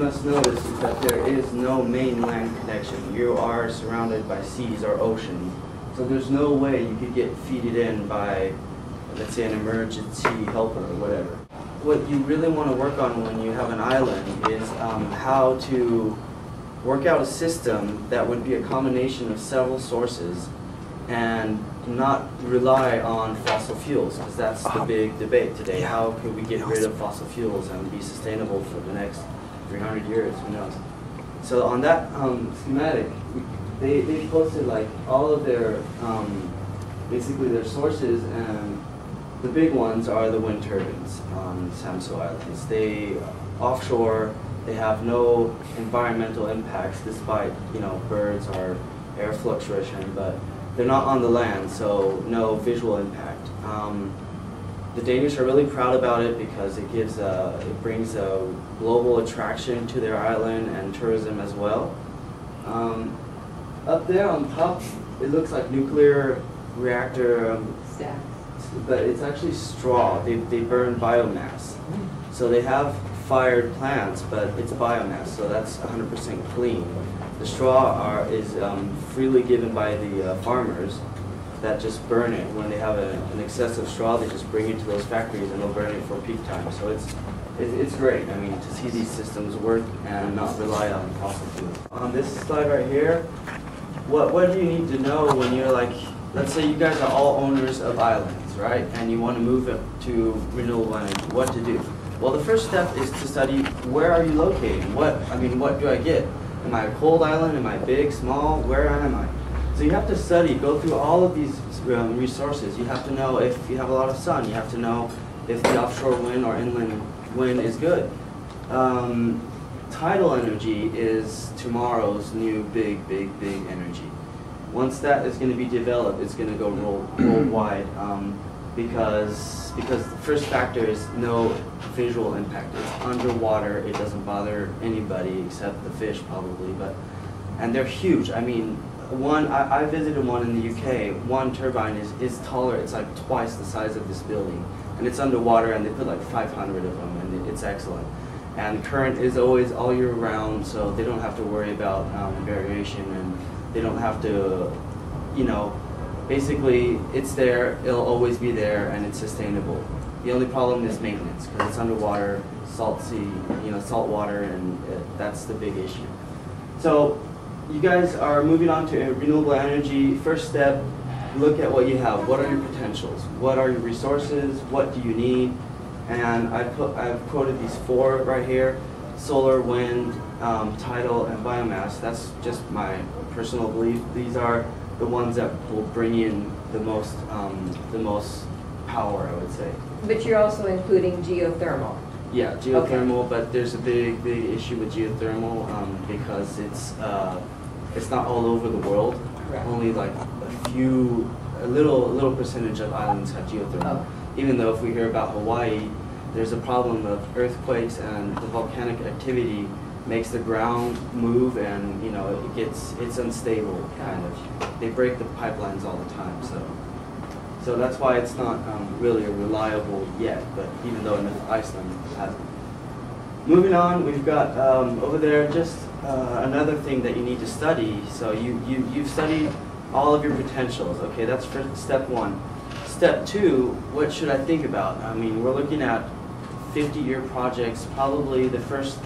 must notice is that there is no mainland connection. You are surrounded by seas or ocean. So there's no way you could get feeded in by, let's say, an emergency helper or whatever. What you really want to work on when you have an island is how to work out a system that would be a combination of several sources and not rely on fossil fuels, because that's the big debate today. How can we get rid of fossil fuels and be sustainable for the next 300 years, who knows? So on that schematic, they posted like all of their, basically their sources, and the big ones are the wind turbines on Samso Islands. They, offshore, they have no environmental impacts despite, you know, birds or air fluctuation, but they're not on the land, so no visual impact. The Danish are really proud about it because it gives it brings a global attraction to their island and tourism as well. Up there on top, it looks like nuclear reactor Stacks. but it's actually straw. They burn biomass. So they have fired plants, but it's biomass, so that's 100% clean. The straw is freely given by the farmers that just burn it. When they have an excessive straw, they just bring it to those factories and they'll burn it for peak time. So it's great. I mean, to see these systems work and not rely on fossil fuels. On this slide right here, what do you need to know when you're like, let's say you guys are all owners of islands, right? And you want to move it to renewable energy. What to do? Well, the first step is to study where are you located? What do I get? Am I a cold island? Am I big, small? Where am I? So you have to study, go through all of these resources. You have to know if you have a lot of sun. You have to know if the offshore wind or inland wind is good. Tidal energy is tomorrow's new big energy. Once that is going to be developed, it's going to go worldwide because the first factor is no visual impact. It's underwater. It doesn't bother anybody except the fish probably, and they're huge. I mean, I visited one in the UK. One turbine is taller. It's like twice the size of this building, and it's underwater. And they put like 500 of them, and it's excellent. And current is always all year round, so they don't have to worry about variation, and they don't have to, you know, basically it's there. It'll always be there, and it's sustainable. The only problem is maintenance because it's underwater, salt sea, salt water, and that's the big issue. So you guys are moving on to renewable energy. First step, look at what you have. What are your potentials? What are your resources? What do you need? And I've quoted these 4 right here: solar, wind, tidal, and biomass. That's just my personal belief. These are the ones that will bring in the most power, I would say. But you're also including geothermal. Yeah, geothermal, okay. But there's a big issue with geothermal because it's not all over the world. Correct. Only like a little percentage of islands have geothermal. Oh. Even though if we hear about Hawaii, there's a problem of earthquakes and the volcanic activity makes the ground move, and it's unstable kind of. They break the pipelines all the time, so that's why it's not really reliable yet. But even though in Iceland it hasn't. Moving on, we've got over there just another thing that you need to study. So you've studied all of your potentials. Okay, that's for step 1. Step 2, what should I think about? I mean, we're looking at 50-year projects. Probably the first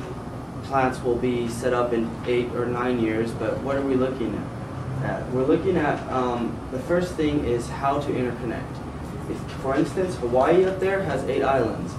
plants will be set up in 8 or 9 years, but what are we looking at? We're looking at, the first thing is how to interconnect. If, for instance, Hawaii up there has 8 islands.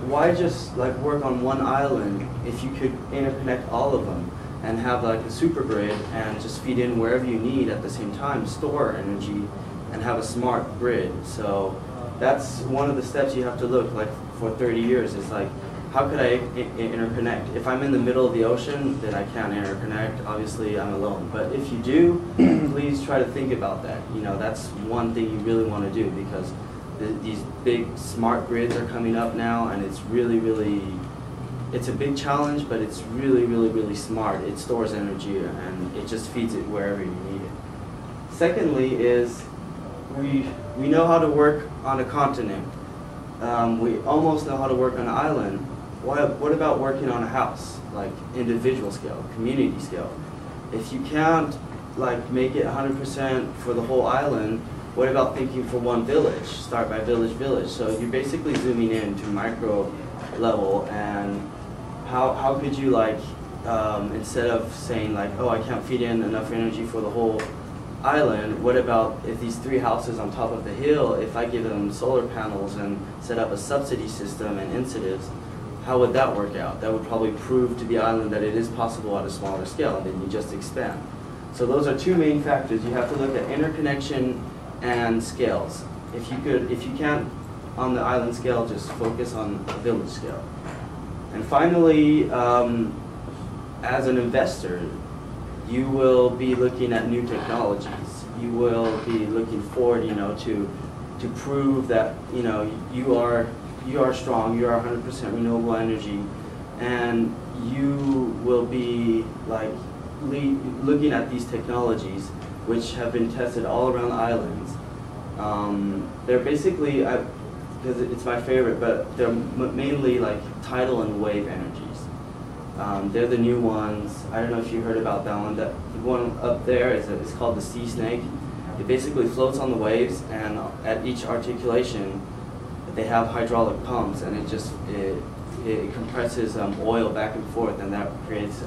Why just like work on one island if you could interconnect all of them and have like a super grid and just feed in wherever you need at the same time, store energy, and have a smart grid? So that's one of the steps you have to look like for 30 years. It's like, how could I interconnect? If I'm in the middle of the ocean, then I can't interconnect. Obviously, I'm alone. But if you do, please try to think about that. That's one thing you really want to do, because these big smart grids are coming up now, and it's really, it's a big challenge, but it's really smart. It stores energy, and it just feeds it wherever you need it. Secondly is, we know how to work on a continent. We almost know how to work on an island. what about working on a house, like individual scale, community scale? If you can't like make it 100% for the whole island, what about thinking for one village? Start by village. So you're basically zooming in to micro level, and how could you like, instead of saying like, oh, I can't feed in enough energy for the whole island, what about if these 3 houses on top of the hill, if I give them solar panels and set up a subsidy system and incentives, how would that work out? That would probably prove to the island that it is possible at a smaller scale, and then you just expand. So those are 2 main factors. You have to look at interconnection and scales. If you can't on the island scale, just focus on a village scale. And finally, as an investor, you will be looking at new technologies. You will be looking forward, to prove that, you are strong, you are 100% renewable energy, and you will be like looking at these technologies which have been tested all around the islands. They're basically, because it's my favorite, but they're mainly like tidal and wave energies. They're the new ones. I don't know if you heard about that one. The one up there is called the sea snake. It basically floats on the waves, and at each articulation, they have hydraulic pumps, and it compresses oil back and forth, and that creates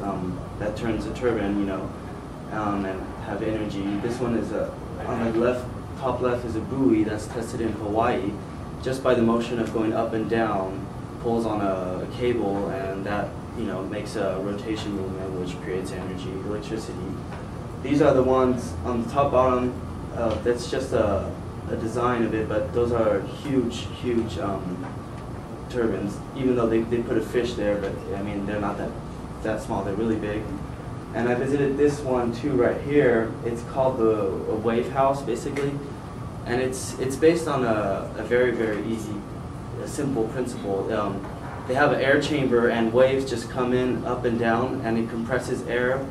that turns the turbine, and have energy. This one is on the top left is a buoy that's tested in Hawaii. Just by the motion of going up and down, pulls on a cable, and that makes a rotation movement, which creates energy, electricity. These are the ones on the top bottom. That's just a design of it, but those are huge turbines. Even though they put a fish there, but I mean they're not that small. They're really big. And I visited this one too right here. It's called a wave house basically, and it's based on a very easy, simple principle. They have an air chamber, and waves just come in up and down, and it compresses air,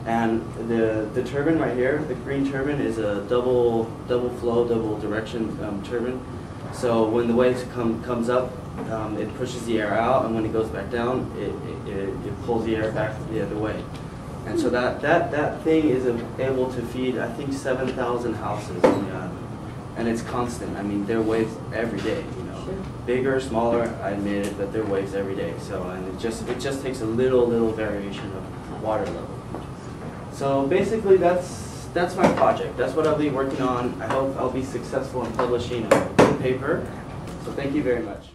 and the turbine right here, the green turbine, is a double flow, double direction turbine. So when the waves comes up, it pushes the air out, and when it goes back down, it pulls the air back the other way. And so that thing is able to feed, I think, 7,000 houses on the island, and it's constant. I mean, there are waves every day. Bigger, smaller, I admit it, but there are waves every day. So, and it just takes a little variation of water level. So basically, that's my project. That's what I'll be working on. I hope I'll be successful in publishing a paper. So thank you very much.